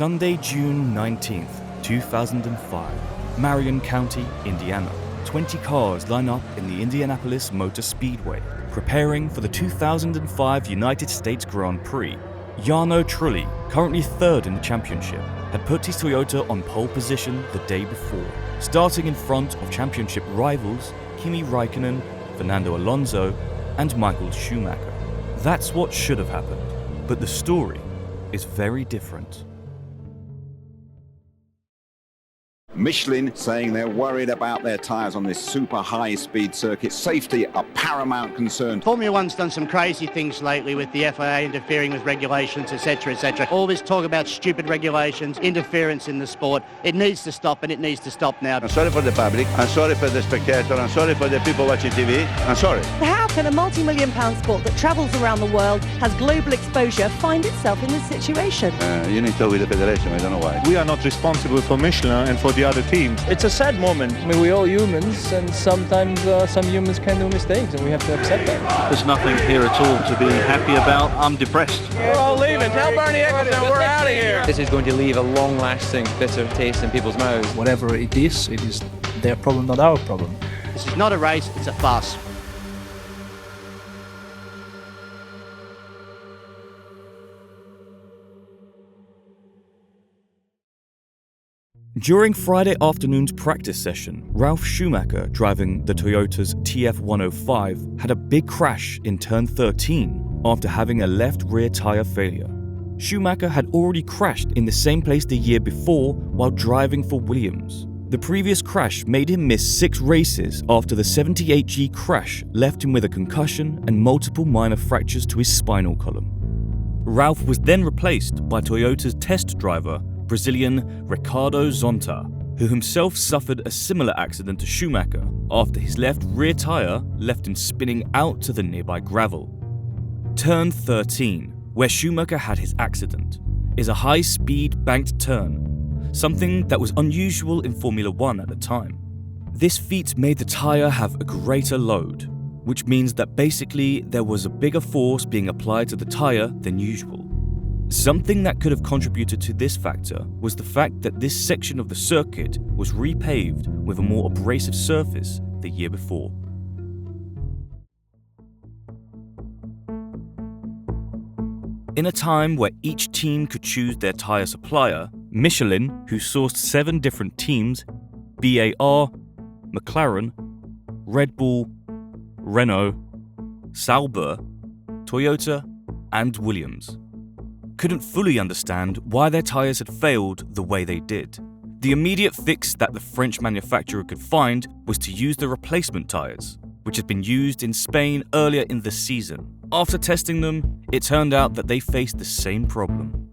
Sunday, June 19th, 2005, Marion County, Indiana. 20 cars line up in the Indianapolis Motor Speedway, preparing for the 2005 United States Grand Prix. Jarno Trulli, currently third in the championship, had put his Toyota on pole position the day before, starting in front of championship rivals Kimi Räikkönen, Fernando Alonso, and Michael Schumacher. That's what should have happened, but the story is very different. Michelin saying they're worried about their tyres on this super high-speed circuit. Safety a paramount concern. Formula One's done some crazy things lately with the FIA interfering with regulations, etc., etc. All this talk about stupid regulations, interference in the sport, it needs to stop, and it needs to stop now. I'm sorry for the public, I'm sorry for the spectator, I'm sorry for the people watching TV, I'm sorry. How can a multi-million-pound sport that travels around the world, has global exposure, find itself in this situation? You need to talk with the federation, I don't know why. We are not responsible for Michelin and for the other teams. It's a sad moment. I mean, we're all humans, and sometimes some humans can do mistakes, and we have to accept that. There's nothing here at all to be happy about. I'm depressed. We're all leaving. Tell Bernie Ecclestone we're out of here. This is going to leave a long-lasting bitter taste in people's mouths. Whatever it is their problem, not our problem. This is not a race, it's a farce. During Friday afternoon's practice session, Ralf Schumacher, driving the Toyota's TF105, had a big crash in turn 13 after having a left rear tyre failure. Schumacher had already crashed in the same place the year before while driving for Williams. The previous crash made him miss 6 races after the 78G crash left him with a concussion and multiple minor fractures to his spinal column. Ralf was then replaced by Toyota's test driver, Brazilian Ricardo Zonta, who himself suffered a similar accident to Schumacher after his left rear tyre left him spinning out to the nearby gravel. Turn 13, where Schumacher had his accident, is a high-speed banked turn, something that was unusual in Formula One at the time. This feat made the tyre have a greater load, which means that basically there was a bigger force being applied to the tyre than usual. Something that could have contributed to this factor was the fact that this section of the circuit was repaved with a more abrasive surface the year before. In a time where each team could choose their tyre supplier, Michelin, who sourced 7 different teams, BAR, McLaren, Red Bull, Renault, Sauber, Toyota, and Williams, couldn't fully understand why their tyres had failed the way they did. The immediate fix that the French manufacturer could find was to use the replacement tyres, which had been used in Spain earlier in the season. After testing them, it turned out that they faced the same problem.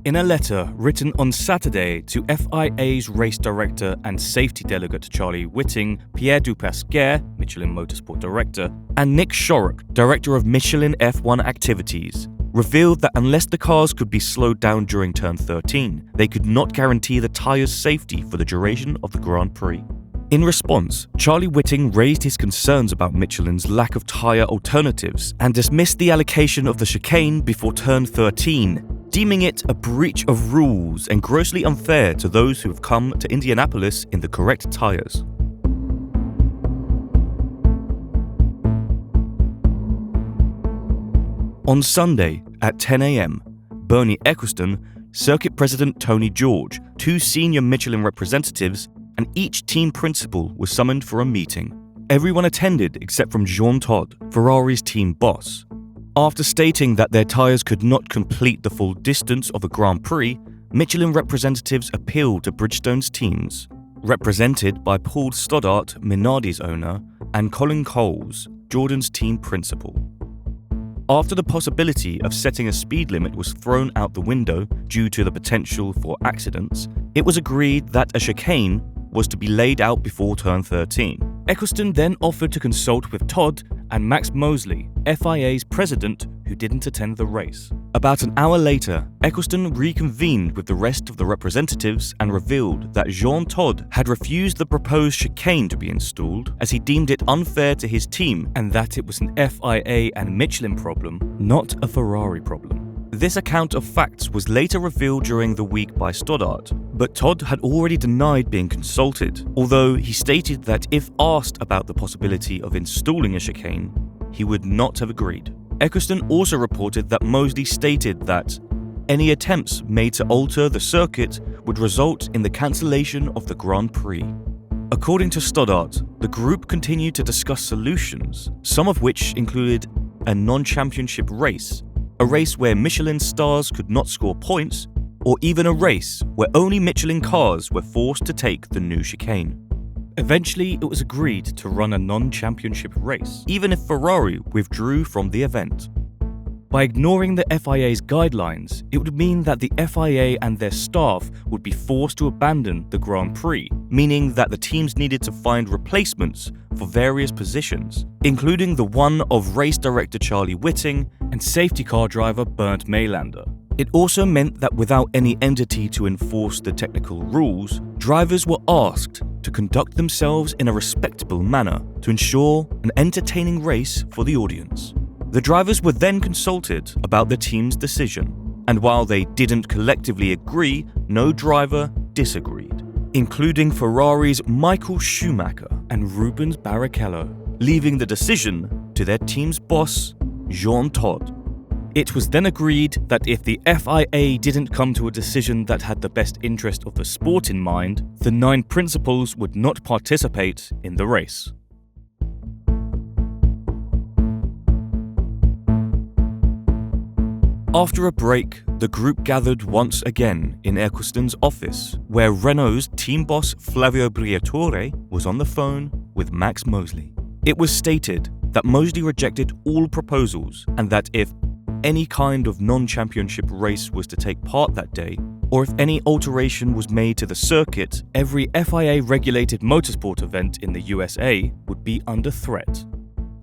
In a letter written on Saturday to FIA's race director and safety delegate Charlie Whiting, Pierre Dupasquier, Michelin Motorsport director, and Nick Shorrock, director of Michelin F1 activities, revealed that unless the cars could be slowed down during turn 13, they could not guarantee the tyres' safety for the duration of the Grand Prix. In response, Charlie Whiting raised his concerns about Michelin's lack of tyre alternatives and dismissed the allocation of the chicane before turn 13, deeming it a breach of rules and grossly unfair to those who have come to Indianapolis in the correct tyres. On Sunday at 10 a.m, Bernie Ecclestone, circuit president Tony George, 2 senior Michelin representatives, and each team principal was summoned for a meeting. Everyone attended except from Jean Todt, Ferrari's team boss. After stating that their tyres could not complete the full distance of a Grand Prix, Michelin representatives appealed to Bridgestone's teams, represented by Paul Stoddart, Minardi's owner, and Colin Coles, Jordan's team principal. After the possibility of setting a speed limit was thrown out the window due to the potential for accidents, it was agreed that a chicane was to be laid out before turn 13. Ecclestone then offered to consult with Todd and Max Mosley, FIA's president, who didn't attend the race. About an hour later, Ecclestone reconvened with the rest of the representatives and revealed that Jean Todt had refused the proposed chicane to be installed as he deemed it unfair to his team and that it was an FIA and Michelin problem, not a Ferrari problem. This account of facts was later revealed during the week by Stoddart, but Todd had already denied being consulted, although he stated that if asked about the possibility of installing a chicane, he would not have agreed. Eccleston also reported that Mosley stated that any attempts made to alter the circuit would result in the cancellation of the Grand Prix. According to Stoddart, the group continued to discuss solutions, some of which included a non-championship race, a race where Michelin stars could not score points, or even a race where only Michelin cars were forced to take the new chicane. Eventually, it was agreed to run a non-championship race, even if Ferrari withdrew from the event. By ignoring the FIA's guidelines, it would mean that the FIA and their staff would be forced to abandon the Grand Prix, meaning that the teams needed to find replacements for various positions, including the one of race director Charlie Whiting and safety car driver Bernd Maylander. It also meant that without any entity to enforce the technical rules, drivers were asked to conduct themselves in a respectable manner to ensure an entertaining race for the audience. The drivers were then consulted about the team's decision, and while they didn't collectively agree, no driver disagreed, including Ferrari's Michael Schumacher and Rubens Barrichello, leaving the decision to their team's boss, Jean Todt. It was then agreed that if the FIA didn't come to a decision that had the best interest of the sport in mind, the 9 principals would not participate in the race. After a break, the group gathered once again in Eccleston's office, where Renault's team boss Flavio Briatore was on the phone with Max Mosley. It was stated that Mosley rejected all proposals and that if any kind of non-championship race was to take part that day, or if any alteration was made to the circuit, every FIA-regulated motorsport event in the USA would be under threat.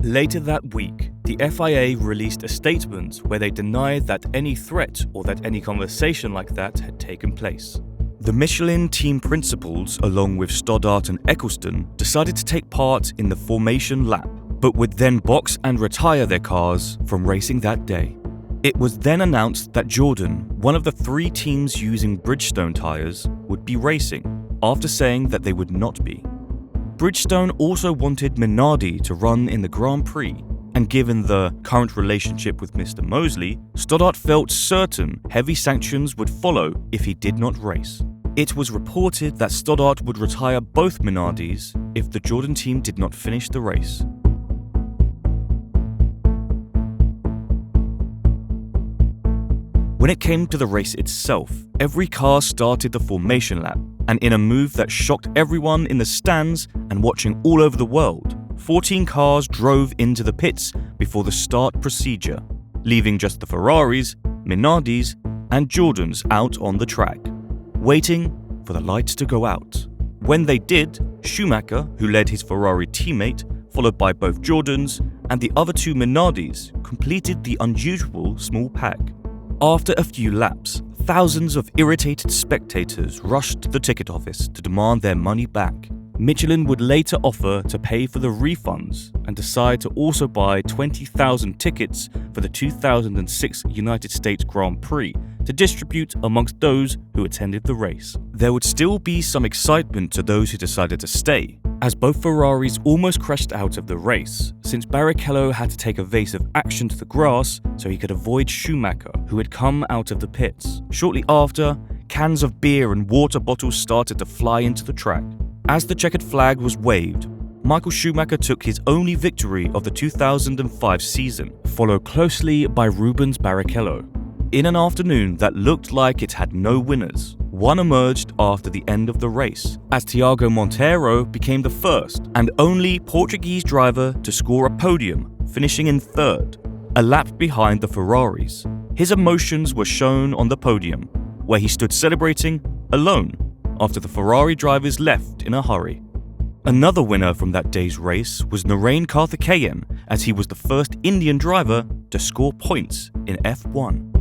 Later that week, the FIA released a statement where they denied that any threat or that any conversation like that had taken place. The Michelin team principals, along with Stoddart and Eccleston, decided to take part in the formation lap, but would then box and retire their cars from racing that day. It was then announced that Jordan, one of the 3 teams using Bridgestone tyres, would be racing, after saying that they would not be. Bridgestone also wanted Minardi to run in the Grand Prix, and given the current relationship with Mr. Mosley, Stoddart felt certain heavy sanctions would follow if he did not race. It was reported that Stoddart would retire both Minardis if the Jordan team did not finish the race. When it came to the race itself, every car started the formation lap, and in a move that shocked everyone in the stands and watching all over the world, 14 cars drove into the pits before the start procedure, leaving just the Ferraris, Minardis, and Jordans out on the track, waiting for the lights to go out. When they did, Schumacher, who led his Ferrari teammate, followed by both Jordans, and the other 2 Minardis, completed the unusual small pack. After a few laps, thousands of irritated spectators rushed to the ticket office to demand their money back. Michelin would later offer to pay for the refunds and decide to also buy 20,000 tickets for the 2006 United States Grand Prix to distribute amongst those who attended the race. There would still be some excitement to those who decided to stay, as both Ferraris almost crashed out of the race, since Barrichello had to take evasive action to the grass so he could avoid Schumacher, who had come out of the pits. Shortly after, cans of beer and water bottles started to fly into the track. As the checkered flag was waved, Michael Schumacher took his only victory of the 2005 season, followed closely by Rubens Barrichello. In an afternoon that looked like it had no winners, one emerged after the end of the race, as Tiago Monteiro became the first and only Portuguese driver to score a podium, finishing in 3rd, a lap behind the Ferraris. His emotions were shown on the podium, where he stood celebrating alone after the Ferrari drivers left in a hurry. Another winner from that day's race was Narain Karthikeyan, as he was the first Indian driver to score points in F1.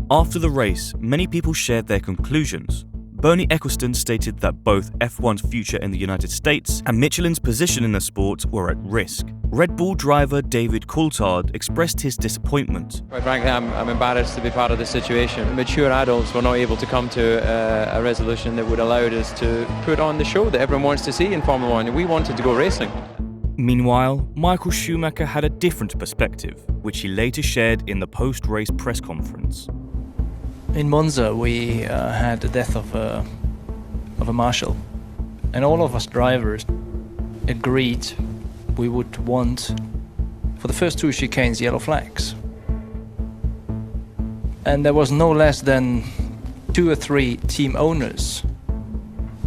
After the race, many people shared their conclusions, Bernie Ecclestone stated that both F1's future in the United States and Michelin's position in the sport were at risk. Red Bull driver David Coulthard expressed his disappointment. Quite frankly, I'm embarrassed to be part of this situation. Mature adults were not able to come to a resolution that would allow us to put on the show that everyone wants to see in Formula One. We wanted to go racing. Meanwhile, Michael Schumacher had a different perspective, which he later shared in the post-race press conference. In Monza, we had the death of a marshal, and all of us drivers agreed we would want, for the first 2 chicanes, yellow flags. And there was no less than 2 or 3 team owners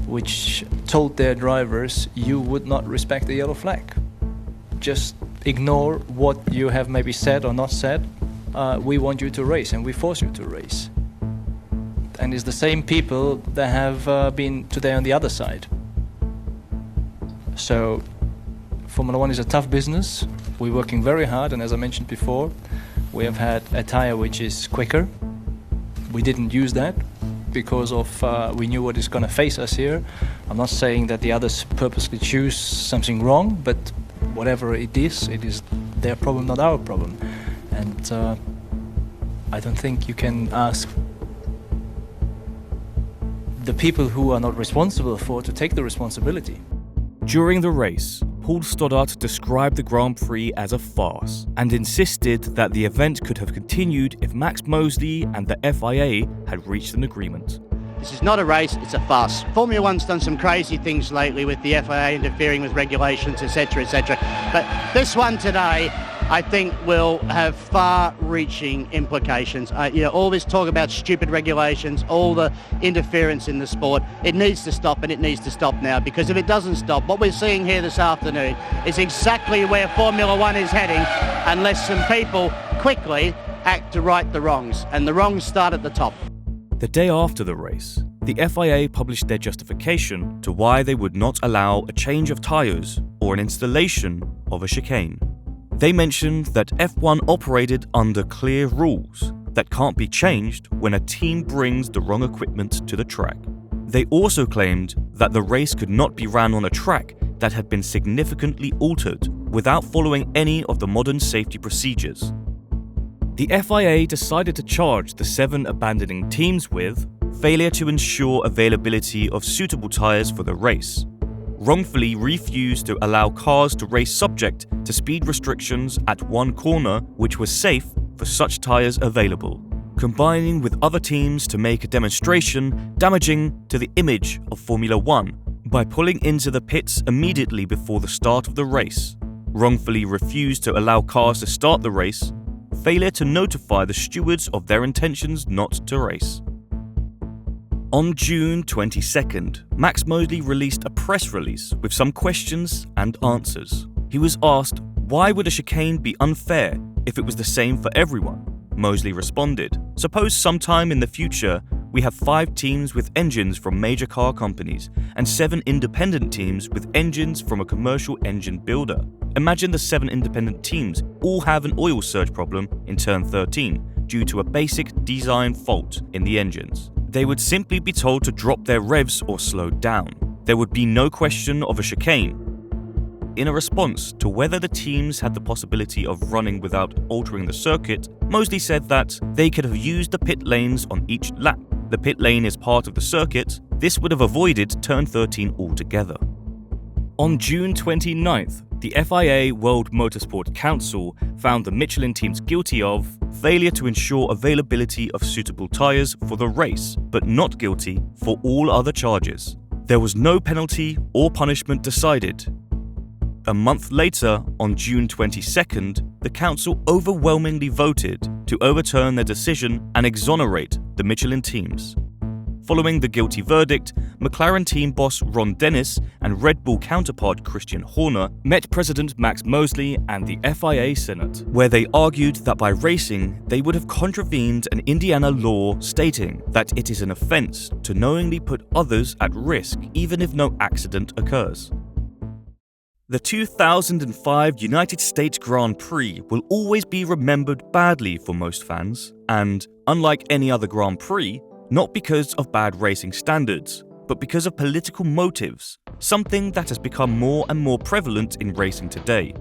which told their drivers, you would not respect the yellow flag. Just ignore what you have maybe said or not said. We want you to race, and we force you to race. And it's the same people that have been today on the other side. So Formula One is a tough business. We're working very hard, and as I mentioned before, we have had a tire which is quicker. We didn't use that because of we knew what is going to face us here. I'm not saying that the others purposely choose something wrong, but whatever it is their problem, not our problem. And I don't think you can ask the people who are not responsible for to take the responsibility. During the race, Paul Stoddart described the Grand Prix as a farce and insisted that the event could have continued if Max Mosley and the FIA had reached an agreement. This is not a race, it's a farce. Formula One's done some crazy things lately with the FIA interfering with regulations, etc., etc. But this one today, I think, will have far-reaching implications. All this talk about stupid regulations, all the interference in the sport, it needs to stop, and it needs to stop now, because if it doesn't stop, what we're seeing here this afternoon is exactly where Formula One is heading, unless some people quickly act to right the wrongs, and the wrongs start at the top. The day after the race, the FIA published their justification to why they would not allow a change of tyres or an installation of a chicane. They mentioned that F1 operated under clear rules that can't be changed when a team brings the wrong equipment to the track. They also claimed that the race could not be ran on a track that had been significantly altered without following any of the modern safety procedures. The FIA decided to charge the 7 abandoning teams with failure to ensure availability of suitable tyres for the race, wrongfully refused to allow cars to race subject to speed restrictions at one corner which was safe for such tyres available, combining with other teams to make a demonstration damaging to the image of Formula One by pulling into the pits immediately before the start of the race, wrongfully refused to allow cars to start the race, failure to notify the stewards of their intentions not to race. On June 22nd, Max Mosley released a press release with some questions and answers. He was asked, why would a chicane be unfair if it was the same for everyone? Mosley responded, suppose sometime in the future we have 5 teams with engines from major car companies and 7 independent teams with engines from a commercial engine builder. Imagine the 7 independent teams all have an oil surge problem in turn 13 due to a basic design fault in the engines. They would simply be told to drop their revs or slow down. There would be no question of a chicane. In a response to whether the teams had the possibility of running without altering the circuit, Mosley said that they could have used the pit lanes on each lap. The pit lane is part of the circuit. This would have avoided turn 13 altogether. On June 29th, the FIA World Motorsport Council found the Michelin teams guilty of failure to ensure availability of suitable tyres for the race, but not guilty for all other charges. There was no penalty or punishment decided. A month later, on June 22nd, the council overwhelmingly voted to overturn their decision and exonerate the Michelin teams. Following the guilty verdict, McLaren team boss Ron Dennis and Red Bull counterpart Christian Horner met President Max Mosley and the FIA Senate, where they argued that by racing, they would have contravened an Indiana law stating that it is an offense to knowingly put others at risk even if no accident occurs. The 2005 United States Grand Prix will always be remembered badly for most fans, and unlike any other Grand Prix, not because of bad racing standards, but because of political motives, something that has become more and more prevalent in racing today.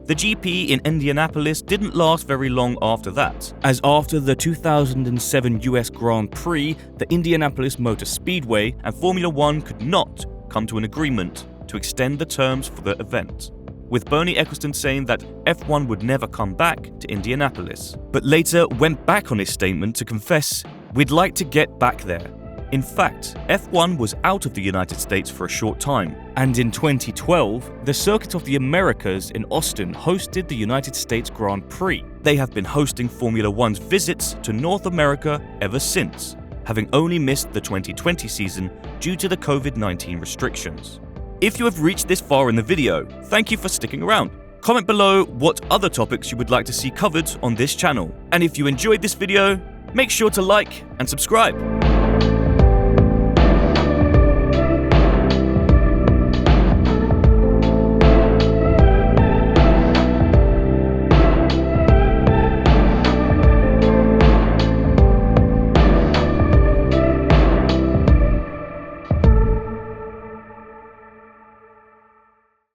The GP in Indianapolis didn't last very long after that, as after the 2007 US Grand Prix, the Indianapolis Motor Speedway and Formula One could not come to an agreement to extend the terms for the event, with Bernie Ecclestone saying that F1 would never come back to Indianapolis, but later went back on his statement to confess, "We'd like to get back there." In fact, F1 was out of the United States for a short time, and in 2012, the Circuit of the Americas in Austin hosted the United States Grand Prix. They have been hosting Formula One's visits to North America ever since, having only missed the 2020 season due to the COVID-19 restrictions. If you have reached this far in the video, thank you for sticking around. Comment below what other topics you would like to see covered on this channel. And if you enjoyed this video, make sure to like and subscribe.